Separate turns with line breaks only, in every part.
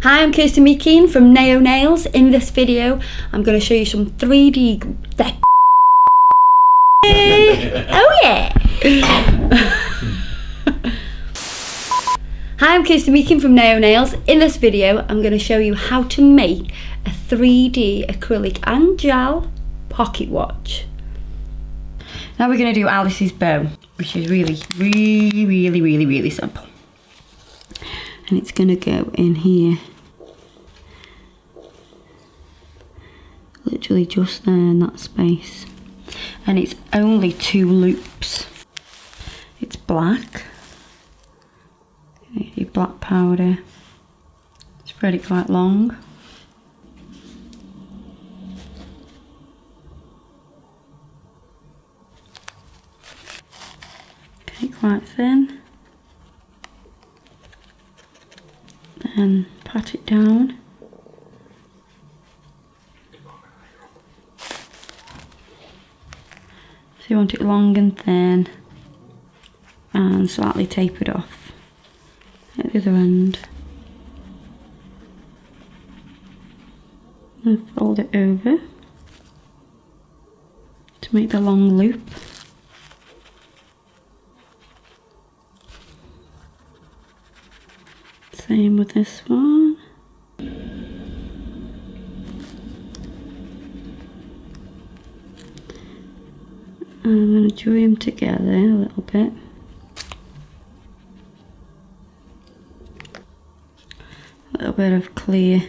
Hi, I'm Kirsty from Naio Nails. In this video, I'm going to show you some 3D... Oh yeah! Hi, I'm Kirsty from Naio Nails. In this video, I'm going to show you how to make a 3D acrylic and gel pocket watch. Now we're going to do Alice's bow, which is really simple. And it's going to go in here. Literally just there in that space. And it's only 2 loops. It's black. Black powder. Spread it quite long. Okay, quite thin. Then pat it down. So you want it long and thin and slightly tapered off at the other end. And fold it over to make the long loop. Same with this one. I'm going to join them together a little bit. A little bit of clear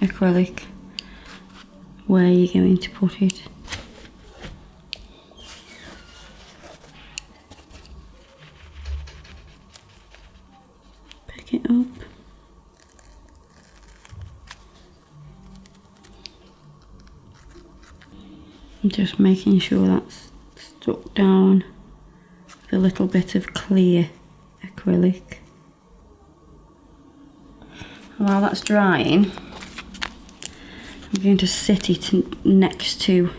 acrylic where you're going to put it. Pick it up. I'm just making sure that's stuck down with a little bit of clear acrylic. And while that's drying, I'm going to sit it next to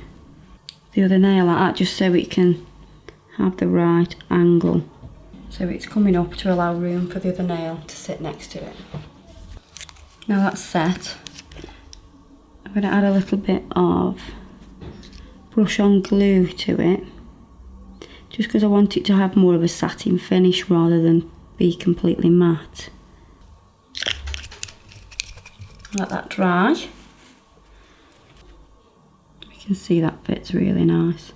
the other nail like that, just so it can have the right angle. So it's coming up to allow room for the other nail to sit next to it. Now that's set, I'm going to add a little bit of brush on glue to it, just because I want it to have more of a satin finish rather than be completely matte. Let that dry. You can see that fits really nice.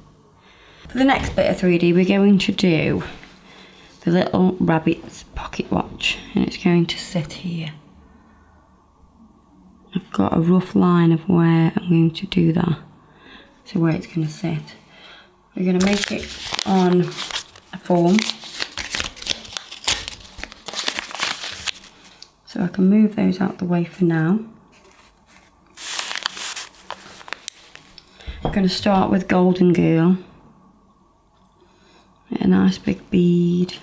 For the next bit of 3D, we're going to do the little rabbit's pocket watch, and it's going to sit here. I've got a rough line of where I'm going to do that, so where it's going to sit. We're going to make it on a form, so I can move those out the way for now. I'm going to start with Golden Girl. A nice big bead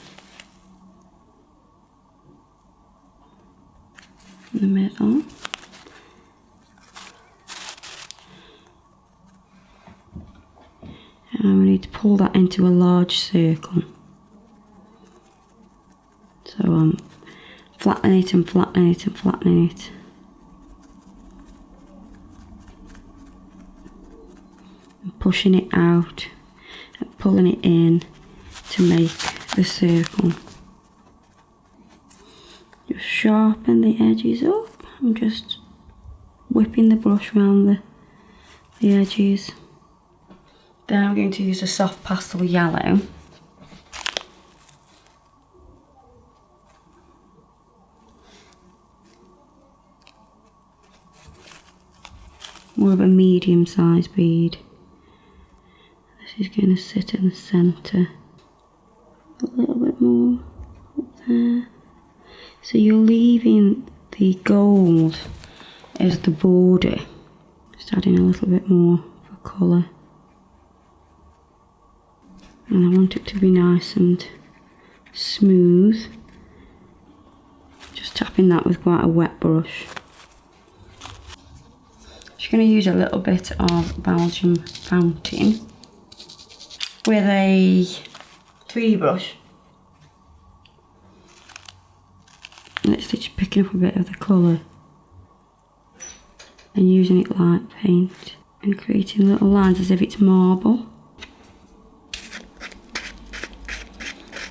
in the middle. And we need to pull that into a large circle. So I'm flattening it and flattening it and flattening it. And pushing it out and pulling it in to make the circle. Just sharpen the edges up. I'm just whipping the brush around the edges. Then I'm going to use a soft pastel yellow. More of a medium sized bead. This is going to sit in the centre. A little bit more up there. So you're leaving the gold as the border. Just adding a little bit more for colour. And I want it to be nice and smooth. Just tapping that with quite a wet brush. Just going to use a little bit of Belgian fountain with a 3D brush. Literally just picking up a bit of the colour and using it like paint and creating little lines as if it's marble.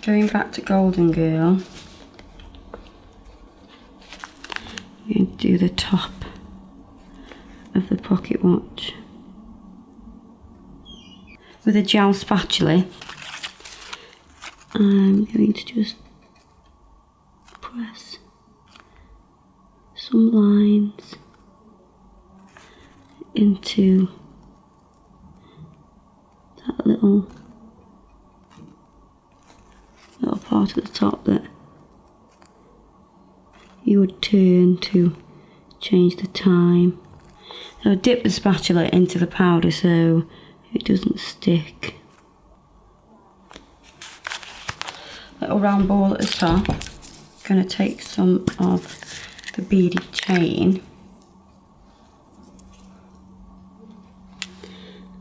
Going back to Golden Girl, I'm going to do the top of the pocket watch with a gel spatula. I'm going to just press some lines into that little part at the top that you would turn to change the time. So dip the spatula into the powder so it doesn't stick. Little round ball at the top. Going to take some of the beaded chain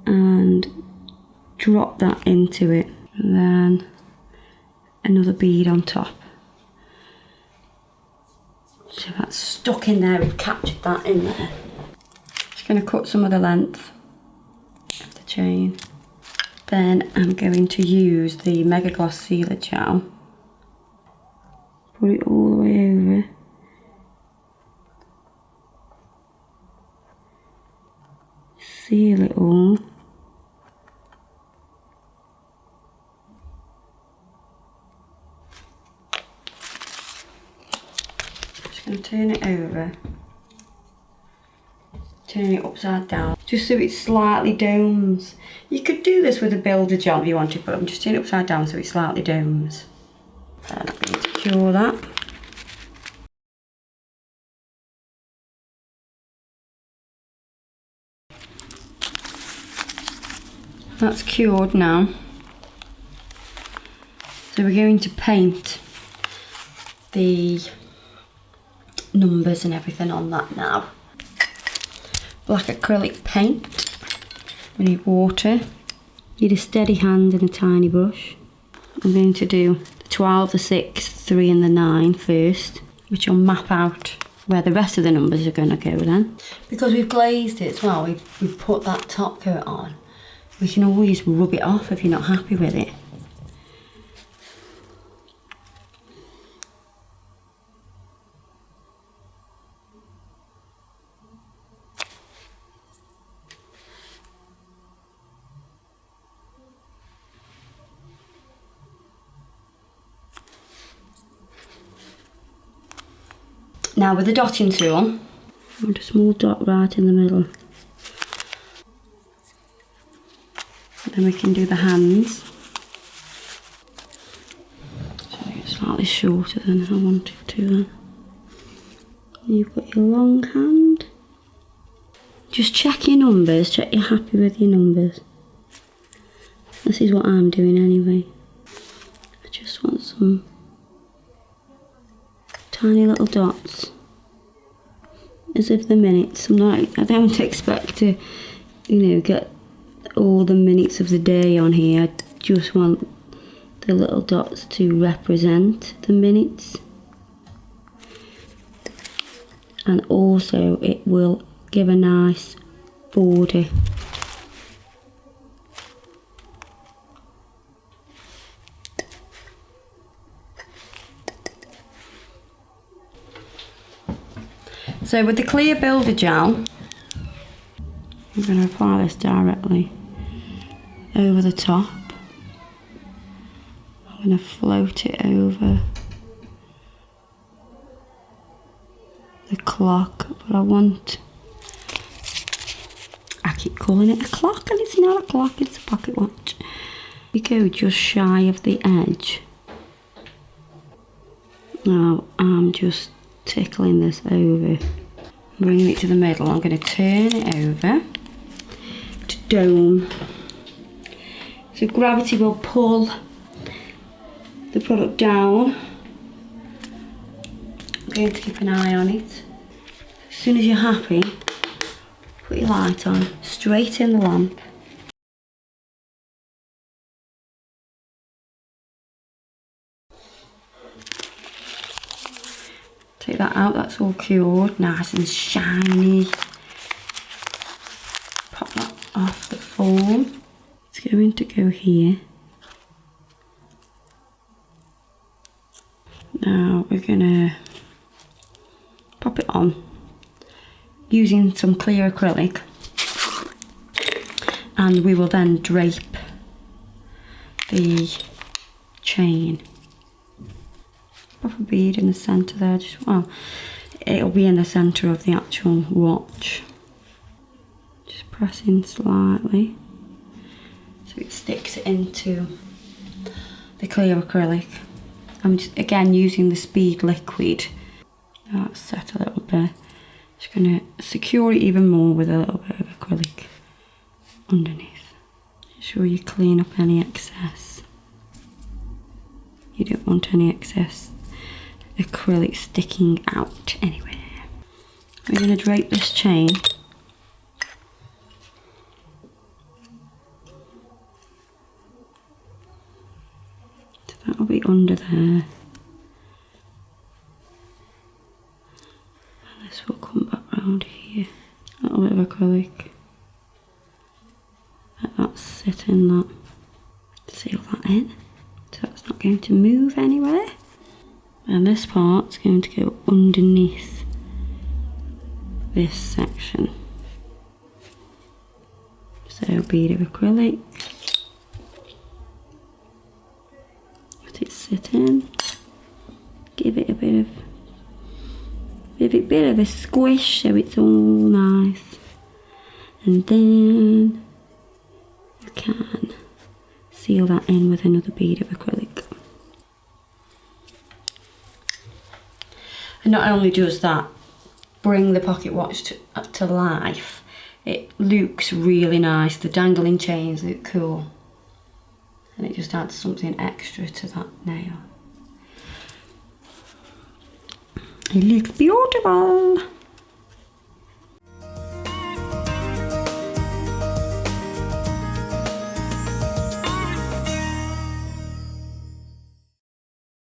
and drop that into it, and then another bead on top. So that's stuck in there, we've captured that in there. Just going to cut some of the length of the chain. Then I'm going to use the Mega Gloss Sealer Gel. Put it all the way over. Seal it all. Just going to turn it over. Turn it upside down, just so it slightly domes. You could do this with a builder gel if you wanted, but I'm just turning it upside down so it slightly domes. Then I'm going to cure that. That's cured now. So we're going to paint the numbers and everything on that now. Black acrylic paint. We need water. Need a steady hand and a tiny brush. I'm going to do the 12, the 6, 3 and the 9 first, which will map out where the rest of the numbers are going to go then. Because we've glazed it as well, we've put that top coat on. We can always rub it off if you're not happy with it. Now with the dotting tool, I want a small dot right in the middle. Then we can do the hands. So it's slightly shorter than I want it to then. You've got your long hand. Just check your numbers, check you're happy with your numbers. This is what I'm doing anyway. I just want some tiny little dots, as if the minutes. I don't expect to, get all the minutes of the day on here. I just want the little dots to represent the minutes, and also it will give a nice border. So with the clear builder gel, I'm going to apply this directly over the top. I'm going to float it over the clock, but I keep calling it a clock and it's not a clock, it's a pocket watch. You go just shy of the edge. Now I'm just tickling this over, bringing it to the middle. I'm going to turn it over to dome. So gravity will pull the product down. I'm going to keep an eye on it. As soon as you're happy, put your light on, straight in the lamp. Take that out, that's all cured, nice and shiny. off the form. It's going to go here. Now we're gonna pop it on using some clear acrylic, and we will then drape the chain. Pop a bead in the centre there, just, well, it'll be in the centre of the actual watch. Just pressing slightly so it sticks into the clear acrylic. I'm just again using the speed liquid. That's set a little bit. Just gonna secure it even more with a little bit of acrylic underneath. Make sure you clean up any excess. You don't want any excess acrylic sticking out anywhere. We're gonna drape this chain. So that'll be under there. And this will come back round here. A little bit of acrylic. Let that sit in that. Seal that in. So it's not going to move anywhere. And this part's going to go underneath this section. So a bead of acrylic. Let it sit in. Give it a bit of a squish so it's all nice. And then you can seal that in with another bead of acrylic. And not only does that bring the pocket watch to life, it looks really nice. The dangling chains look cool. And it just adds something extra to that nail. It looks beautiful.